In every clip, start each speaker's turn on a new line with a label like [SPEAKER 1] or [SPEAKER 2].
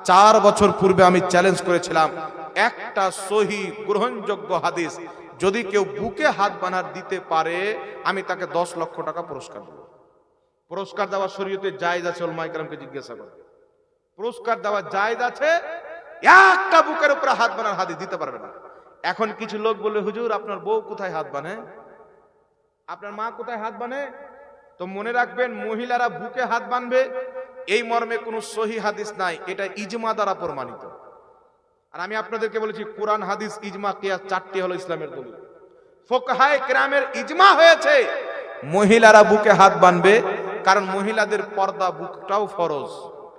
[SPEAKER 1] 4 বছর পূর্বে আমি চ্যালেঞ্জ করেছিলাম, একটা সহি গ্রহণযোগ্য হাদিস যদি কেউ বুকে হাত বাঁধার দিতে পারে আমি তাকে 10 লক্ষ টাকা পুরস্কার দেব। পুরস্কার দেওয়া শরীয়তে জায়েজ আছে, উলামায়ে কেরামকে জিজ্ঞাসা করে। পুরস্কার দেওয়া জায়েজ আছে, একটা বুকের উপরে হাত বাঁধার হাদিস দিতে পারবে না। এখন কিছু লোক বলে, হুজুর আপনার বউ কোথায় হাত বাঁধে, আপনার মা কোথায় হাত বাঁধে? তো মনে রাখবেন, মহিলারা বুকে হাত বাঁধবে এই মর্মে কোনো সহি হাদিস নাই, এটা ইজমা দ্বারা প্রমাণিত। আর আমি আপনাদেরকে বলেছি, কোরআন, হাদিস, ইজমা, কিয়াস 4টি হলো ইসলামের দলিল। ফুকাহায়ে কেরামের ইজমা হয়েছে মহিলারা বুকে হাত বাঁধবে, কারণ মহিলাদের পর্দা, বুকটাও ফরজ,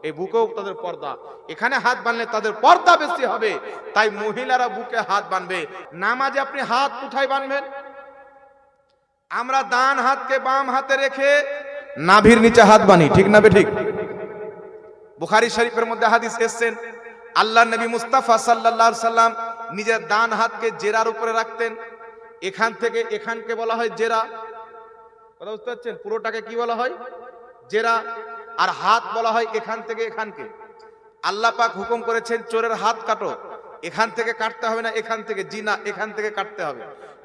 [SPEAKER 1] এই বুকেও তাদের পর্দা, এখানে হাত বাঁধলে তাদের পর্দা বেশি হবে, তাই মহিলারা বুকে হাত বাঁধবে। নামাজে আপনি হাত কোথায় বাঁধবেন? আমরা ডান হাতকে বাম হাতে রেখে নাভির নিচে হাত বাঁধি, ঠিক না বে ঠিক? বুখারী শরীফের মধ্যে হাদিস এসেছেন, আল্লাহ নবী মুস্তাফা সাল্লাল্লাহু আলাইহি সাল্লাম নিজের ডান হাতকে জেরার উপরে রাখতেন। এখান থেকে এখানকে বলা হয় জেরা, কথা বুঝতে পারছেন? পুরোটাকে কি বলা হয়? জেরা। আর হাত বলা হয় এখান থেকে এখানকে। আল্লাহ পাক হুকুম করেছেন, চোরের হাত কাটো, এখান থেকে কাটতে হবে না, এখান থেকে, জি না, এখান থেকে কাটতে হবে।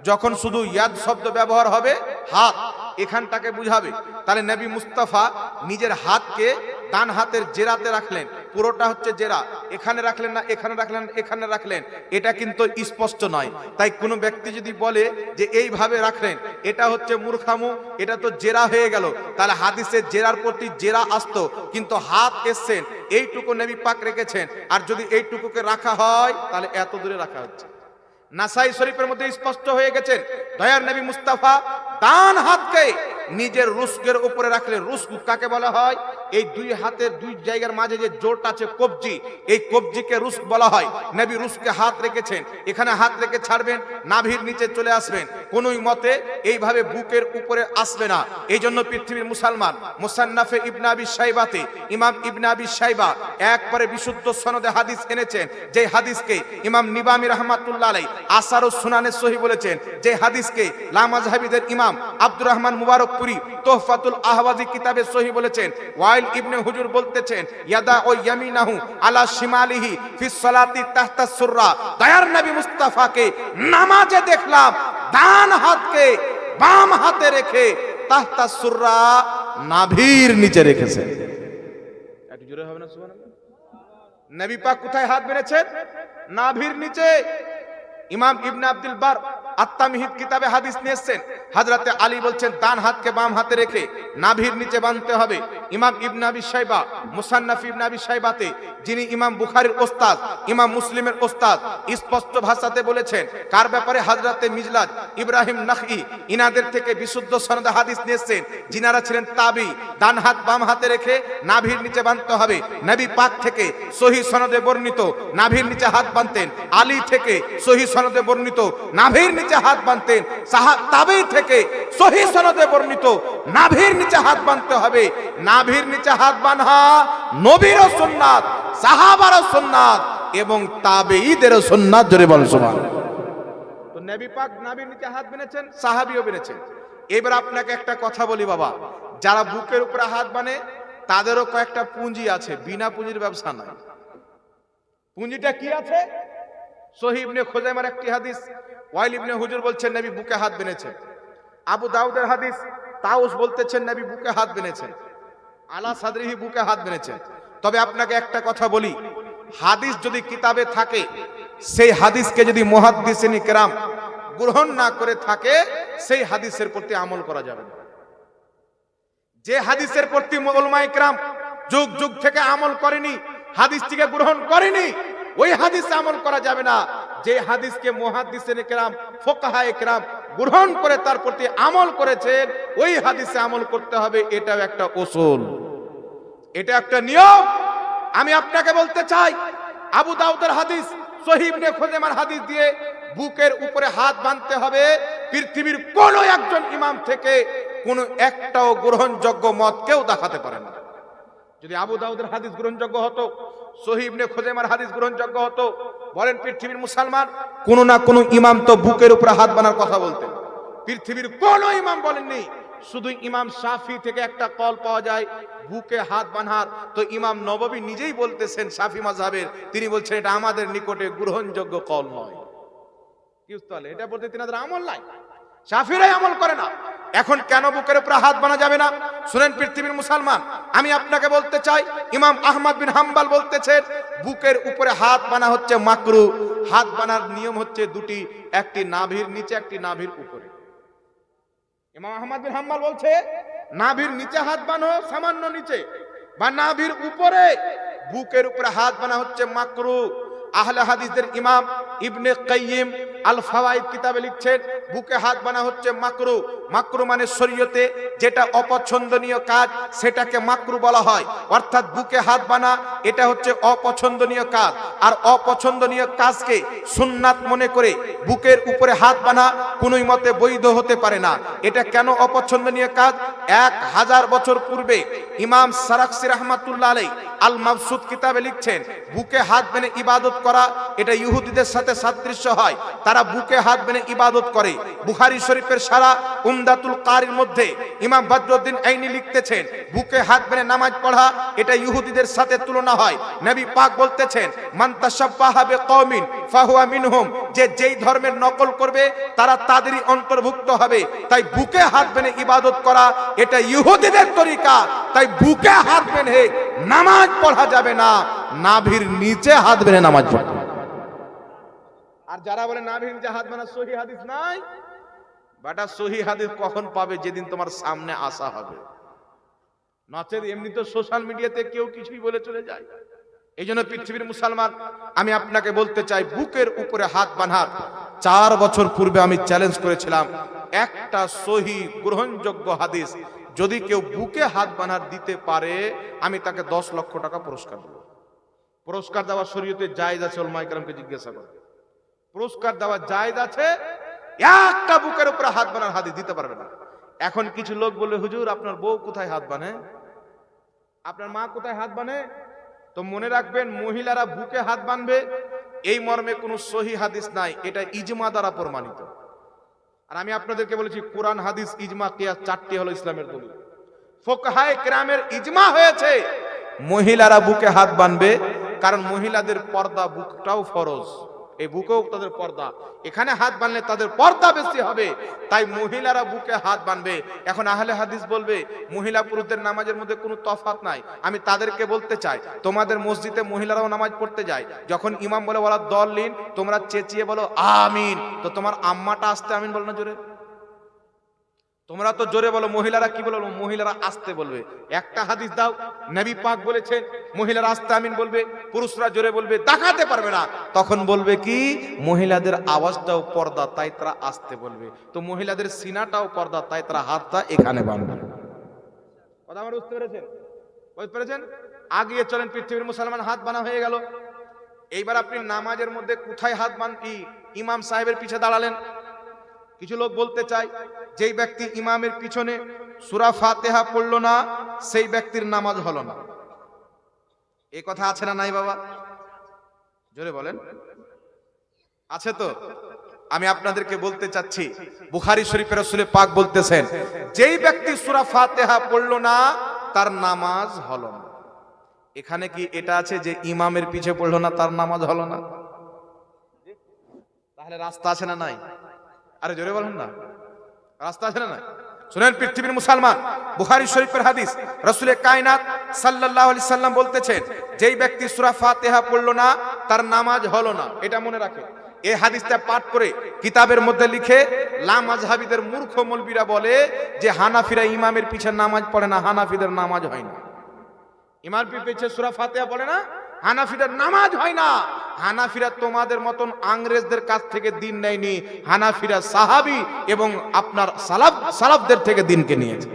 [SPEAKER 1] যখন শুধু ইয়াদ শব্দ ব্যবহার হবে, হাত এখানটাকে বুঝাবে। তাহলে নবী মুস্তাফা নিজের হাতকে ডান হাতের জেরাতে রাখলেন, পুরোটা হচ্ছে জেরা, এখানে রাখলেন না, এখানে রাখলেন, এখানে রাখলেন, এটা কিন্তু স্পষ্ট নয়। তাই কোনো ব্যক্তি যদি বলে যে এইভাবে রাখলেন, এটা হচ্ছে মূর্খামু, এটা তো জেরা হয়ে গেল, তাহলে হাদিসে জেরার প্রতি জেরা আসতো, কিন্তু হাত এসছেন এইটুকু নবী পাক রেখেছেন, আর যদি এইটুকুকে রাখা হয় তাহলে এত দূরে রাখা হচ্ছে। নাসাই শরীফের মধ্যে স্পষ্ট হয়ে গেছেন, দয়ার নবী মুস্তাফা ডান হাতকে নিজের রুস্কের উপরে রাখলেন। রুস্ক কাকে বলা হয়? এই দুই হাতের দুই জায়গার মাঝে যে জোড়টা আছে, কবজি, এই কবজিকে রুস্ক বলা হয়। নবী রুস্কে হাত রেখেছেন, এখানে হাত রেখে ছাড়বেন, নাভির নিচে চলে আসবেন, কোনোই মতে এইভাবে বুকের উপরে আসবে না। এই জন্য পৃথিবীর মুসলমান মুসান্নাফে ইবনে আবি শাইবাতে ইমাম ইবনে আবি শাইবা একবারে বিশুদ্ধ সনদে হাদিস এনেছেন, যে হাদিসকে ইমাম নিবামি রাহমাতুল্লাহ আলাইহি আসারুস সুনানে সহিহ বলেছেন, যে হাদিসকে লা মাযহাবিদের ইমাম আব্দুর রহমান মুবারকপুরি তোহফাতুল আহওয়াজি কিতাবে সহিহ বলেছেন। ওয়াইল ইবনে হুজুর বলতেছেন, ইয়াদা ও ইয়ামিনাহু আলা শিমালিহি ফিস সালাতি তাহতা সুররা। দয়ার নবী মুস্তাফাকে নামাজে দেখলাম ডান হাতকে বাম হাতে রেখে তাহতা সুররা, নাভির নিচে রেখেছেন। একটু জোরে হবে না সুবহানাল্লাহ? নবী পাক কোথায় হাত বেঁধেছেন? নাভির নিচে। ইমাম ইবনে আব্দুল বার আত-তামহিদ কিতাবে হাদিস নিয়ে এসেছেন, হযরতে আলী বলছেন ডান হাতকে বাম হাতে রেখে নাভির নিচে বাঁধতে হবে। ইমাম ইবনে আবি শাইবা মুসান্নাফ ইবনে আবি শাইবাতে, যিনি ইমাম বুখারীর ওস্তাদ, ইমাম মুসলিমের ওস্তাদ, স্পষ্ট ভাষাতে বলেছেন কার ব্যাপারে? হযরতে মিজলাজ ইব্রাহিম নাখঈ, ইনাদের থেকে বিশুদ্ধ সনদে হাদিস নিয়ে এসেছেন, যিনারা ছিলেন তাবি। ডান হাত বাম হাতে রেখে নাভির নিচে বাঁধতে হবে। নবী পাক থেকে সহিহ সনদে বর্ণিত নাভির নিচে হাত বাঁধতেন। আলী থেকে সহিহ সনদে বর্ণিত নাভির নিচে হাত বাঁধতেন। তাবি থেকে সহিহ সনদে বর্ণিত নাভির নিচে হাত বাঁধতে হবে। নাভির নিচে হাত বাঁধা নবীরও সুন্নাত, সাহাবারও সুন্নাত এবং তাবেঈদেরও সুন্নাত। জোরে বল সুবহানাল্লাহ। তো নবী পাক নাভির নিচে হাত বেঁধেছেন, সাহাবীও বেঁধেছেন। এবার আপনাকে একটা কথা বলি বাবা, যারা বুকের উপরে হাত বাঁধে তাদেরও কয়েকটা পুঁজি আছে, বিনা পুঁজির ব্যবসা নাই। পুঁজিটা কি আছে? সহিহ ইবনে খুজাইমার একটি হাদিস, ওয়াইল ইবনে হুজুর বলছেন নবী বুকে হাত বেঁধেছেন। আবু দাউদের হাদিস, তাউস বলতেছেন নবী বুকে হাত বেঁধেছেন। আলা সাদরিহি, বুকে হাত বেঁধেছেন। তবে আপনাকে একটা কথা বলি, হাদিস যদি কিতাবে থাকে, সেই হাদিসকে যদি মুহাদ্দিসিন কিরাম গ্রহণ না করে থাকে, সেই হাদিসের প্রতি আমল করা যাবে না। যে হাদিসের প্রতি উলামায়ে কিরাম যুগ যুগ থেকে আমল করেনি, হাদিসটিকে গ্রহণ করেনি, ওই হাদিসে আমল করা যাবে না। যে হাদিসকে মুহাদ্দিসিন কিরাম, ফুকাহায়ে কিরাম গ্রহণ করে তার প্রতি আমল করেছেন, ওই হাদিসে আমল করতে হবে। এটাও একটা উসুল, এটা একটা নিয়ম। আমি আপনাকে বলতে চাই, আবু দাউদের হাদিস, সহিহ ইবনে খুজাইমার হাদিস দিয়ে বুকের উপরে হাত বাঁধতে হবে, পৃথিবীর কোন একজন ইমাম থেকে কোন একটাও গ্রহণযোগ্য মত কেউ দেখাতে পারে না। যদি আবু দাউদের হাদিস গ্রহণযোগ্য হতো, সহিহ ইবনে খুজাইমার হাদিস গ্রহণযোগ্য হতো, বলেন পৃথিবীর মুসলমান কোন না কোন ইমাম তো বুকের উপরে হাত বাঁধার কথা বলতেন। পৃথিবীর কোন ইমাম বলেননি শুধু ইমাম শাফি থেকে একটা কল পাওয়া যায় বুকে হাত বাঁধার। তো ইমাম নববী নিজেই বলতেছেন শাফি মাযহাবের, তিনি বলছেন এটা আমাদের নিকটে গ্রহণযোগ্য কল নয়। কি তাহলে এটা বলতে তিনাদের আমল নাই, শাফিরাই আমল করে না। এখন কেন বুকের উপরে হাত বানা যাবে না? শুনেন পৃথিবীর মুসলমান, আমি আপনাকে বলতে চাই, ইমাম আহমদ বিন হাম্বল বলতেছেন বুকের উপরে হাত বানা হচ্ছে মাকরু। হাত বানার নিয়ম হচ্ছে দুটি, একটি নাভির নিচে, একটি নাভির উপরে। ইমাম আহমদ বিন হাম্বল বলছে নাভির নিচে হাত বানো, সামান্য নিচে, বা নাভির উপরে। বুকের উপরে হাত বানা হচ্ছে মাকরু। আহলে হাদিসদের ইমাম ইবনে কাইয়িম আল ফাওয়াইদ কিতাবে লিখছেন বুকে হাত বানা হচ্ছে মাকরু। মাকরু মানে শরীয়তে যেটা অপছন্দনীয় কাজ সেটাকে মাকরু বলা হয়। অর্থাৎ বুকে হাত বানা এটা হচ্ছে অপছন্দনীয় কাজ, আর অপছন্দনীয় কাজকে সুন্নাত মনে করে বুকের উপরে হাত বানা কোনোই মতে বৈধ হতে পারে না। এটা কেন অপছন্দনীয় কাজ? 1000 বছর পূর্বে ইমাম সারাকসি রাহমাতুল্লাহ আলাইহি আল মাবসুত কিতাবে লিখছেন বুকে হাত বেঁধে ইবাদত করা এটা ইহুদিদের সাথে সাদৃশ্য হয়, তারা বুকে হাত বেঁধে ইবাদত করে। বুখারী শরীফের সারা উমদাতুল কারির মধ্যে ইমাম বদরুদ্দিন আইনি লিখতেছেন বুকে হাত বেঁধে নামাজ পড়া এটা ইহুদিদের সাথে তুলনা হয়। নবী পাক বলতেছেন মান তাশাব্বাহা বিকওমিন ফাহুয়া মিনহুম, যে যেই ধর্মের নকল করবে তারা তাদেরই অন্তর্ভুক্ত হবে। তাই বুকে হাত বেঁধে ইবাদত করা এটা ইহুদিদের তরিকা, তাই বুকে হাত বেঁধে নামাজ পড়া যাবে না, নাভির নিচে হাত বেঁধে নামাজ পড়া। আর যারা বলে নাভির নিচে হাত বানা সহি হাদিস নাই, বাটা সহি হাদিস কখন পাবে? যেদিন তোমার সামনে আসা হবে। নচেত এমনি তো সোশ্যাল মিডিয়াতে কেউ কিছুই বলে চলে যায়। এই জন্য পৃথিবীর মুসলমান, আমি আপনাকে বলতে চাই বুকের উপরে হাত বাঁধার 4 বছর পূর্বে আমি চ্যালেঞ্জ করেছিলাম একটা সহি গ্রহণযোগ্য হাদিস যদি কেউ বুকে হাত বাঁধার দিতে পারে আমি তাকে 10 লক্ষ টাকা পুরস্কার দেব। পুরস্কার দেওয়া শরীয়তে জায়েজ আছে? উলামায়ে কেরামকে জিজ্ঞাসা করো, পুরস্কার দেওয়া জায়েজ আছে? একটা বুকের উপরে হাত বাঁধার হাদিস দিতে পারবে না। এখন কিছু লোক বলে হুজুর আপনার বউ কোথায় হাত বাঁধে, আপনার মা কোথায় হাত বাঁধে? তো মনে রাখবেন মহিলারা বুকে হাত বাঁধবে এই মর্মে কোনো সহি হাদিস নাই, এটা ইজমা দ্বারা প্রমাণিত। আর আমি আপনাদেরকে বলেছি কোরআন হাদিস ইজমা কিয়াস 4টি হলো ইসলামের দলিল। ফুকাহায়ে কেরামের ইজমা হয়েছে মহিলারা বুকে হাত বাঁধবে, কারণ মহিলাদের পর্দা, বুকটাও ফরজ, এই বুকেও তাদের পর্দা, এখানে হাত বাঁধলে তাদের পর্দা বেশি হবে, তাই মহিলারা বুকে হাত বাঁধবে। এখন আহলে হাদিস বলবে মহিলা পুরুষদের নামাজের মধ্যে কোনো তফাৎ নাই। আমি তাদেরকে বলতে চাই তোমাদের মসজিদে মহিলারাও নামাজ পড়তে যায়, যখন ইমাম বলে ওয়ালা দল্লিন তোমরা চেঁচিয়ে বলো আমিন, তো তোমার আম্মাটা আসতে আমিন বলো না জোরে? তোমরা তো জোরে বলো, মহিলারা কি বলবো? মহিলারা আসতে বলবে। একটা হাদিস দাও নবী পাক বলেছেন মহিলারা আসতে আমিন বলবে, পুরুষরা জোরে বলবে, দেখাতে পারবে না, তখন বলবে কি মহিলাদের আওয়াজটাও পর্দা তাই তারা আসতে বলবে। তো মহিলাদের সিনাটাও পর্দা তাই তারা হাতটা এখানে বাঁধবে। কথা আমার বুঝতে পেরেছেন? বুঝতে পেরেছেন? আগিয়ে চলেন, পৃথিবীর মুসলমান হাত বানা হয়ে গেল। এইবার আপনি নামাজের মধ্যে কোথায় হাত বাঁধি? ইমাম সাহেবের পিছে দাঁড়ালেন। কিছু লোক বলতে চায় যেই ব্যক্তি ইমামের পিছনে সূরা ফাতিহা পড়লো না সেই ব্যক্তির নামাজ হলো না। এই কথা আছে না নাই বাবা? জোরে বলেন, আছে তো? আমি আপনাদেরকে বলতে চাচ্ছি বুখারী শরীফের রাসূল পাক বলতেছেন যেই ব্যক্তি সূরা ফাতিহা পড়লো না তার নামাজ হলো না। এখানে কি এটা আছে যে ইমামের পিছে পড়লো না তার নামাজ হলো না? তাহলে রাস্তা আছে না নাই? আরে জোরে বলেন না, রাস্তা আছে না নাই? শুনেন পৃথিবীর মুসলমান, বুখারী শরীফের হাদিস, রাসূলে কায়নাত সাল্লাল্লাহু আলাইহি সাল্লাম বলতেছেন যেই ব্যক্তি সূরা ফাতিহা পড়লো না তার নামাজ হলো না। এটা মনে রাখে। এই হাদিসটা পাঠ করে কিতাবের মধ্যে লিখে লা মাযহাবীদের মূর্খ মৌলবীরা বলে যে হানাফিরা ইমামের পিছে নামাজ পড়ে না, হানাফিদের নামাজ হয় না। ইমামের পিছে সূরা ফাতিহা পড়ে না, হানাফিদের নামাজ হয় না। হানাফিরা তোমাদের মতন ইংরেজদের কাছ থেকে দিন নেয়নি, হানাফিরা সাহাবী এবং আপনার সালাফদের থেকে দিনকে নিয়েছে,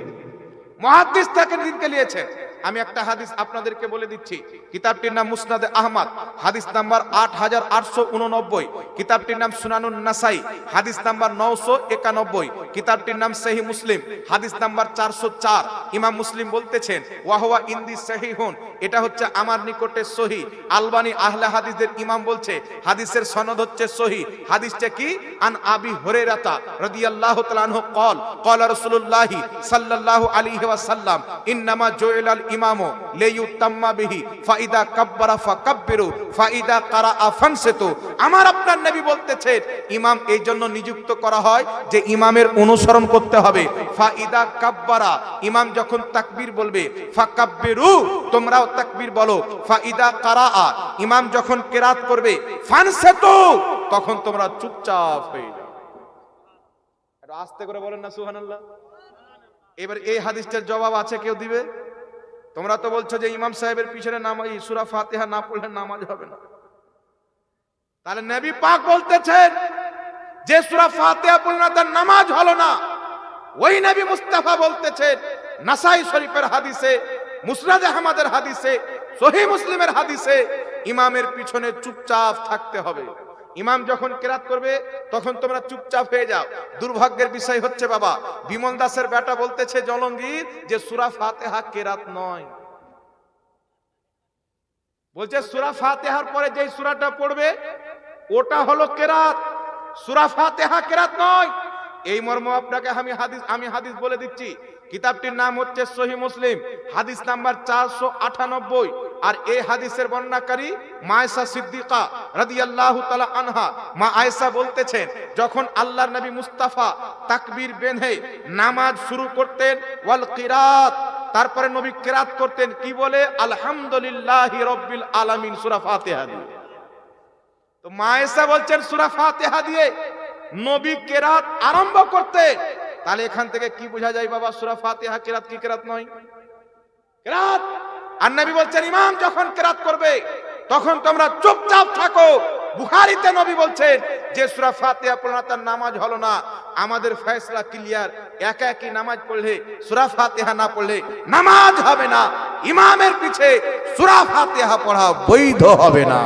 [SPEAKER 1] মুহাদ্দিস থেকে দিনকে নিয়েছে। আমি একটা হাদিস আপনাদেরকে বলে দিচ্ছি। কিতাবটির নাম মুসনাদে আহমদ, হাদিস নাম্বার 8889। কিতাবটির নাম সুনানুন নাসাই, হাদিস নাম্বার 991। কিতাবটির নাম সহিহ মুসলিম, হাদিস নাম্বার 404। ইমাম মুসলিম বলতেছেন ওয়াহুয়া ইন্দি সহিহুন, এটা হচ্ছে আমার নিকটে সহিহ। আলবানী আহলে হাদিসদের ইমাম বলছে হাদিসের সনদ হচ্ছে সহিহ। হাদিসটা কি? আন আবি হুরায়রা রাদিয়াল্লাহু তাআলা আনহু قال قال رسول الله صلى الله عليه وسلم انما جعل الامام ليتم به فاذا كبر فكبروا فاذا قرأ فانصتوا। আমার আপনার নবী বলতেছেন ইমাম এই জন্য নিযুক্ত করা হয় যে ইমামের অনুসরণ করতে হবে। ফাইদা কাব্বারা, ইমাম যখন তাকবীর বলবে, ফাকাব্বিরু, তোমরাও তাকবীর বলো। ফাইদা কারাআ, ইমাম যখন কিরাত করবে, ফানসিতু, তখন তোমরা চুপচাপ হয়ে যাও। একটু আস্তে করে বলেন না সুবহানাল্লাহ। এবার এই হাদিসটার জবাব আছে কেউ দিবে? তোমরা তো বলছো যে ইমাম সাহেবের পিছনে নামাজ সূরা ফাতিহা না পড়লে নামাজ হবে না। তাহলে নবী পাক বলতেছেন যে সূরা ফাতিহা পড়লে তার নামাজ হলো না। ওই নবী মুস্তাফা বলতেছেন নাসাই শরীফের হাদিসে, মুসনাদ আহমদের হাদিসে, সহিহ মুসলিমের হাদিসে ইমামের পিছনে চুপচাপ থাকতে হবে। ইমাম যখন কিরাত করবে তখন তোমরা চুপচাপ হয়ে যাও। দুর্ভাগ্যের বিষয় হচ্ছে বাবা, বিমল দাসের বেটা বলতেছে জলঙ্গির যে সূরা ফাতিহা কিরাত নয়। বলছে সূরা ফাতিহার পরে যেই সূরাটা পড়বে ওটা হলো কিরাত, সূরা ফাতিহা কিরাত নয়। এই মর্ম আপনাকে আমি হাদিস বলে দিচ্ছি। কিতাবটির নাম হচ্ছে সহিহ মুসলিম, হাদিস নাম্বার 498। আর এই হাদিসের বর্ণনাকারী মা আয়েশা সিদ্দিকা রাদিয়াল্লাহু তাআলা আনহা। মা আয়েশা বলতেছেন যখন আল্লাহর নবী মুস্তাফা তাকবীর বেঁধে নামাজ শুরু করতেন, ওয়াল কিরাত, তারপরে নবী কিরাত করতেন কি বলে? আলহামদুলিল্লাহি রাব্বিল আলামিন, সূরা ফাতিহা দিয়ে। তো মা আয়েশা বলছেন সূরা ফাতিহা দিয়ে নবী কিরাত আরম্ভ করতেন। তাহলে এখান থেকে কি বোঝা যায় বাবা? সূরা ফাতিহা কিরাত কি কিরাত নয়? কিরাত। আর নবী বলছেন ইমাম যখন কিরাত করবে তখন তোমরা চুপচাপ থাকো। বুখারীতে নবী বলছেন যে সূরা ফাতিহা পড়লে তার নামাজ হলো না। আমাদের ফয়সালা ক্লিয়ার, একা একই নামাজ পড়লে সূরা ফাতিহা না পড়লে নামাজ হবে না। ইমামের পিছে সূরা ফাতিহা পড়া বৈধ হবে না।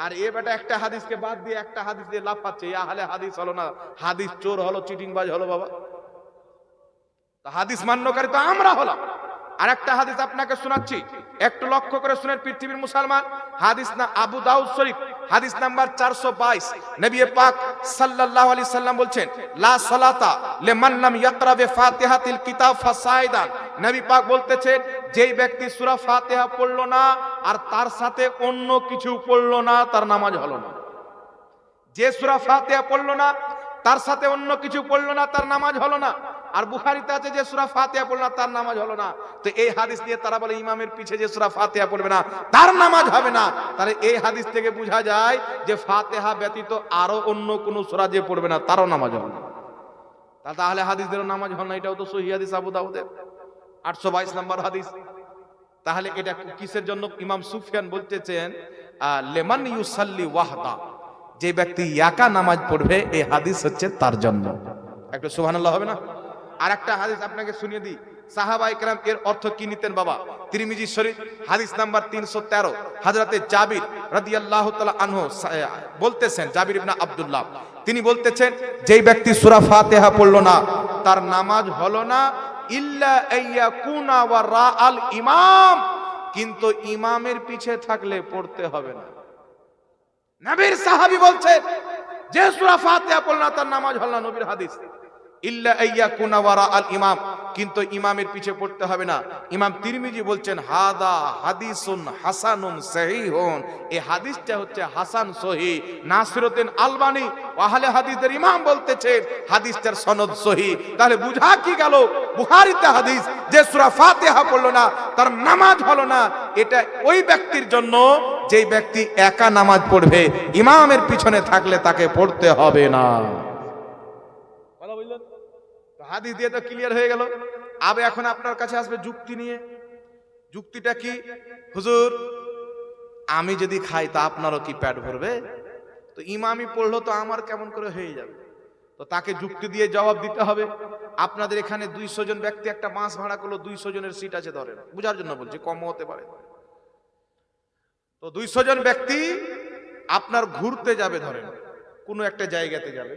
[SPEAKER 1] আর এ বেটা একটা হাদিসকে বাদ দিয়ে একটা হাদিস দিয়ে লাফাচ্ছে, আহলে হাদিস হলো না, হাদিস চোর হলো, চিটিংবাজ হলো বাবা। তো হাদিস মান্যকারী তো আমরা হলাম। আর একটা হাদিস আপনাকে শোনাচ্ছি, একটু লক্ষ্য করে শুনেন পৃথিবীর মুসলমান। হাদিস না আবু দাউদ শরীফ, হাদিস নাম্বার 422। নবী পাক সাল্লাল্লাহু আলাইহি সাল্লাম বলছেন লা সালাতা লিমান লাম ইয়াকরা বিফাতিহাতিল কিতাব ফাসাইদান। নবী পাক বলতেছেন যেই ব্যক্তি সূরা ফাতিহা পড়লো না আর তার সাথে অন্য কিছু পড়লো না তার নামাজ হলো না। যে সূরা ফাতিহা পড়লো না তার সাথে অন্য কিছু পড়লো না তার নামাজ হলো না। আর বুখারীতে আছে যে সূরা ফাতিহা পড়লো না তার নামাজ হলো না। তো এই হাদিস নিয়ে তারা বলে ইমামের পিছে যে সূরা ফাতিহা পড়বে না তার নামাজ হবে না। তাহলে এই হাদিস থেকে বোঝা যায় যে ফাতিহা ব্যতীত আরো অন্য কোন সূরা যে পড়বে না তারও নামাজ হবে না। তাহলে হাদিসেরও নামাজ হয় না, এটাও তো সহিহ হাদিস আবু দাউদের 822 নম্বর হাদিস। তাহলে এটা কিসের জন্য? ইমাম সুফিয়ান বলতেছেন লেমান ইউসাল্লি ওয়াহদা, যে ব্যক্তি একা নামাজ পড়বে এই হাদিস হচ্ছে তার জন্য। একটু সুবহানাল্লাহ হবে না? আর একটা হাদিস আপনাকে শুনিয়ে দিই, সাহাবা ইকরাম এর অর্থ কি নিতেন বাবা। তিরমিজি শরীফ হাদিস নাম্বার 313, হযরতে জাবির রাদিয়াল্লাহু তাআলা আনহু বলতেছেন, জাবির ইবনে আব্দুল্লাহ তিনি বলতেছেন যেই ব্যক্তি সূরা ফাতিহা পড়লো না তার নামাজ হলো না, ইল্লা আইয়াকুনা ওয়া রাআল ইমাম, কিন্তু ইমামের পিছে থাকলে পড়তে হবে না। নবীর সাহাবী বলছেন যে সূরা ফাতিহা পড়লো না তার নামাজ হলো না, নবীর হাদিস। ইল্লা আইয়াকুনা ওয়া রাআল ইমাম, কিন্তু ইমামের পিছে পড়তে হবে না। ইমাম তিরমিজি বলছেন হাদা হাদিসুন হাসানুন সহিহুন, এই হাদিসটা হচ্ছে হাসান সহিহ। নাসিরউদ্দিন আলবানী আহলে হাদিসের ইমাম বলতেছেন হাদিসটার সনদ সহিহ। তাহলে বুঝা কি গেল? বুখারীতে হাদিস যে সূরা ফাতিহা পড়লো না তার নামাজ হলো না, এটা ওই ব্যক্তির জন্য যেই ব্যক্তি একা নামাজ পড়বে, ইমামের পিছনে থাকলে তাকে পড়তে হবে না। হাদিস দিয়ে তো ক্লিয়ার হয়ে গেল। আবে এখন আপনার কাছে আসবে যুক্তি নিয়ে। যুক্তিটা কি? হুজুর আমি যদি খাই তা আপনারও কি পেট ভরবে? তো ইমামই পড়লো তো আমার কেমন করে হয়ে যাবে? তো তাকে যুক্তি দিয়ে জবাব দিতে হবে। আপনাদের এখানে 200 জন ব্যক্তি একটা বাস ভাড়া করলো, 200 জনের সিট আছে ধরেন, বুঝার জন্য বলছি, কম হতে পারে। তো 200 জন ব্যক্তি আপনার ঘুরতে যাবে, ধরেন কোনো একটা জায়গাতে যাবে,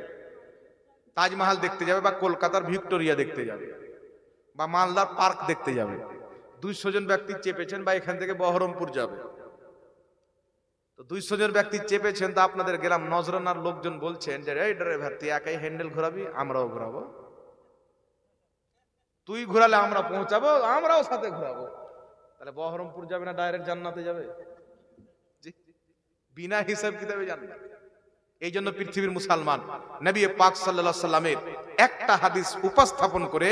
[SPEAKER 1] তাজমহল দেখতে যাবে, বা কলকাতার ভিক্টোরিয়া দেখতে যাবে, বা মালদার পার্ক দেখতে যাবে। 200 জন ব্যক্তি চেপেছেন, বা এখান থেকে বহরমপুর যাবে। তো 200 জন ব্যক্তি চেপেছেন, তো আপনাদের গ্রাম নজরানার লোকজন বলছেন যে এই ড্রাইভার তুই একাই হ্যান্ডেল ঘোরাবি, আমরাও ঘোরাবো, তুই ঘোরালে আমরা পৌঁছাবো, আমরাও সাথে ঘোরাবো। তাহলে বহরমপুর যাবে না ডাইরেক্ট জান্নাতে যাবে? বিনা হিসাব কিতাবে জান্নাত। এই জন্য পৃথিবীর মুসলমান নবী পাক সাল্লাল্লাহু আলাইহি সাল্লামের একটা হাদিস উপস্থাপন করে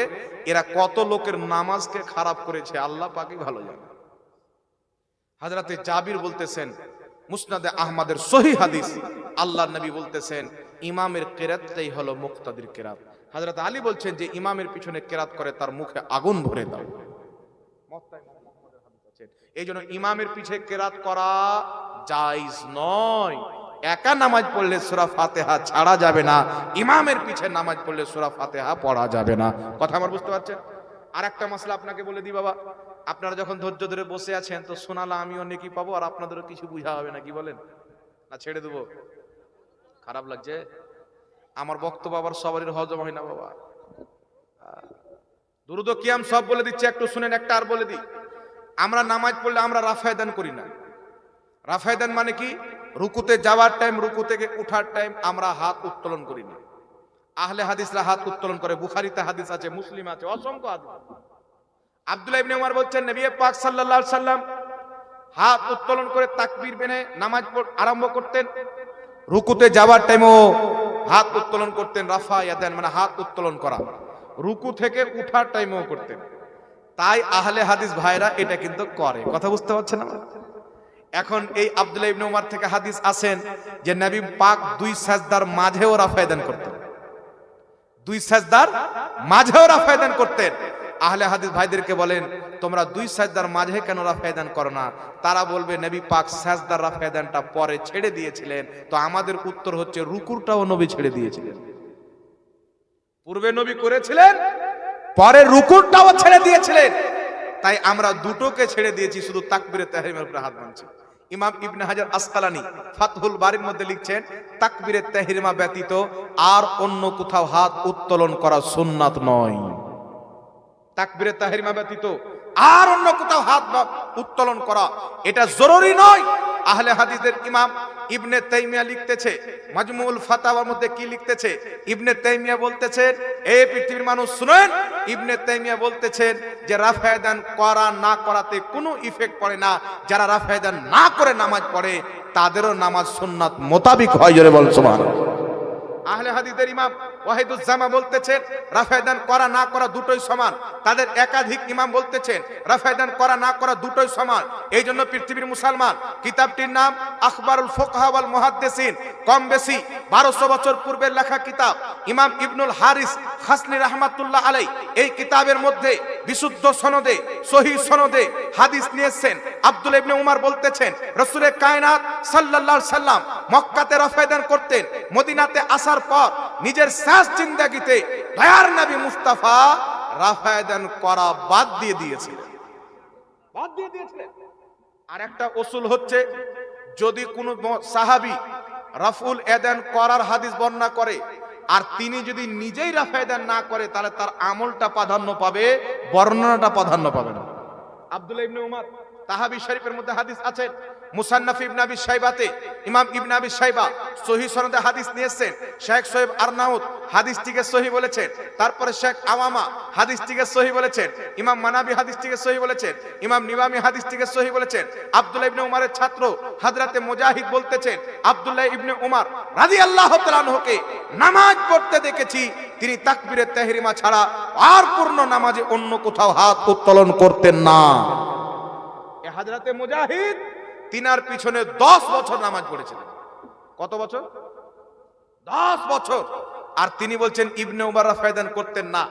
[SPEAKER 1] এরা কত লোকের নামাজকে খারাপ করেছে আল্লাহ পাকই ভালো জানে। হযরতে জাবির বলতেছেন, মুসনাদে আহমদের সহিহ হাদিস, আল্লাহর নবী বলতেছেন ইমামের কিরাতটাই হলো মুক্তাদির কিরাত। হযরত আলী বলছেন যে ইমামের পিছনে কিরাত করে তার মুখে আগুন ভরে দাও। এই জন্য ইমামের পিছে কিরাত করা জায়েজ নয়। একা নামাজ পড়লে সূরা ফাতিহা ছাড়া যাবে না, ইমামের পিছে নামাজ পড়লে সূরা ফাতিহা পড়া যাবে না। কথা আমার বুঝতে পারছেন? আর একটা মাসলা আপনাকে বলে দিই বাবা, আপনারা যখন ধৈর্য ধরে বসে আছেন তো শোনালে আমিও নেকি পাবো, আর আপনাদেরও কিছু বুঝা হবে না, কি বলেন? না ছেড়ে দেবো? খারাপ লাগছে? আমার বক্তব্য আবার সবারই হজম হয় না বাবা। দুরুদ ও কিয়াম সব বলে দিচ্ছে, একটু শুনেন, একটা আর বলে দিই। আমরা নামাজ পড়লে আমরা রাফায়দান করি না। রাফায়দান মানে কি? রুকুতে যাওয়ার টাইম, রুকু থেকে উঠার টাইম আমরা হাত উত্তোলন করি না। আহলে হাদিসরা হাত উত্তোলন করে, বুখারীতে হাদিস আছে, মুসলিম আছে, অসংখ্য হাদিস। আব্দুল্লাহ ইবনে উমর বলছেন নবী পাক সাল্লাল্লাহু আলাইহি সাল্লাম হাত উত্তোলন করে তাকবীর বেনে নামাজ আরম্ভ করতেন। রুকুতে যাওয়ার টাইমও হাত উত্তোলন করতেন, রাফা ইয়াদান মানে হাত উত্তোলন করা। রুকু থেকে উঠার টাইমও করতেন। তাই আহলে হাদিস ভাইরা এটা কিন্তু করে। কথা বুঝতে পারছেন না? এখন এই আব্দুল্লাহ ইবনে উমর থেকে হাদিস আছেন যে নবী পাক 2 সাজদার মাঝেও রাফায়দান করতেন, 2 সাজদার মাঝেও রাফায়দান করতেন। আহলে হাদিস ভাইদেরকে বলেন তোমরা 2 সাজদার মাঝে কেন রাফায়দান করো না? তারা বলবে নবী পাক সাজদার রাফায়দানটা পরে ছেড়ে দিয়েছিলেন। তো আমাদের উত্তর হচ্ছে রুকুরটাও নবী ছেড়ে দিয়েছিলেন। পূর্বে নবী করেছিলেন, পরে রুকুরটাও ছেড়ে দিয়েছিলেন। তাই আমরা দুটোকে ছেড়ে দিয়েছি, শুধু তাকবীরে তাহরিমের উপরে হাত বাঁধছি। ইমাম ইবনে হাজার আসকালানি ফাতহুল বারির মধ্যে লিখছেন তাকবীরে তাহরিমা ব্যতীত আর অন্য কোথাও হাত উত্তোলন করা সুন্নাত নয়। তাকবীরে তাহরিমা ব্যতীত আর অন্য কোথাও হাত উত্তোলন করা এটা জরুরি নয়। আহলে হাদিসের ইমাম ইবনে তাইমিয়া লিখতেছে মাজমুউল ফাতাওয়ার মধ্যে কি লিখতেছে? ইবনে তাইমিয়া বলতেছেন, এই পৃথিবীর মানুষ শুনেন, ইবনে তাইমিয়া বলতেছেন যে রাফায়দান করা না করাতে কোনো ইফেক্ট পড়ে না। যারা রাফায়দান না করে নামাজ পড়ে তাদেরও নামাজ সুন্নাত মোতাবেক হয়। জোরে বল সুবহানাল্লাহ। আহলে হাদিসের ইমাম ওয়াহিদুজ্জামা বলতেছেন রাফায়দান করা না করা দুটোই সমান। তাদের একাধিক ইমাম বলতেছেন রাফায়দান করা না করা দুটোই সমান। এই জন্য পৃথিবীর মুসলমান, কিতাবটির নাম আখবারুল ফুকাহা ওয়াল মুহাদ্দিসিন, কম বেশি 1200 বছর পূর্বের লেখা কিতাব। ইমাম ইবনুল হারিস খাসনি রাহমাতুল্লাহ আলাইহি এই কিতাবের মধ্যে বিশুদ্ধ সনদে, সহিহ সনদে হাদিস নিয়েছেন। আব্দুল্লাহ ইবনে উমর বলতেছেন রাসূলের কায়নাত সাল্লাল্লাহু আলাইহি সাল্লাম মক্কাতে রাফায়দান করতেন, মদিনাতে আসার পর নিজের শেষ জিন্দেগিতে দয়ার নবী মুস্তাফা রাফায়দান করা বাদ দিয়ে দিয়েছিলেন। আর একটা উসুল হচ্ছে, যদি কোনো সাহাবী রাফুল এদান করার হাদিস বর্ণনা করে আর তিনি যদি নিজেই রাফায়দান না করে তাহলে তার আমলটা প্রাধান্য পাবে, বর্ণনাটা প্রাধান্য পাবে না। আব্দুল্লাহ ইবনে উমর তাহাবি শরীফের মধ্যে হাদিস আছে, মুসান্নাফ ইবনে আবি শাইবাতে ইমাম ইবনে আবি শাইবা সহিহ সনদে হাদিস নিয়েছেন। শেখ সোহেব আরনাউত হাদিসটিকে সহিহ বলেছেন। তারপরে শেখ আওয়ামা হাদিসটিকে সহিহ বলেছেন। ইমাম মানাবি হাদিসটিকে সহিহ বলেছেন। ইমাম নিবামি হাদিসটিকে সহিহ বলেছেন। আব্দুল্লাহ ইবনে উমরের ছাত্র হযরতে মুজাহিদ বলতেছেন আব্দুল্লাহ ইবনে উমর রাদিয়াল্লাহু তাআলা আনহুকে নামাজ পড়তে দেখেছি, তিনি তাকবীরে তাহরিমা ছাড়া আর পূর্ণ নামাজে অন্য কোথাও হাত উত্তোলন করতেন না। এই হযরতে মুজাহিদ তিনার পিছনে 10 বছর নামাজ পড়েছিলেন। কত বছর? 10 বছর। আর তিনি বলছেন ইবনে উমর রাফায়দান করতেন না।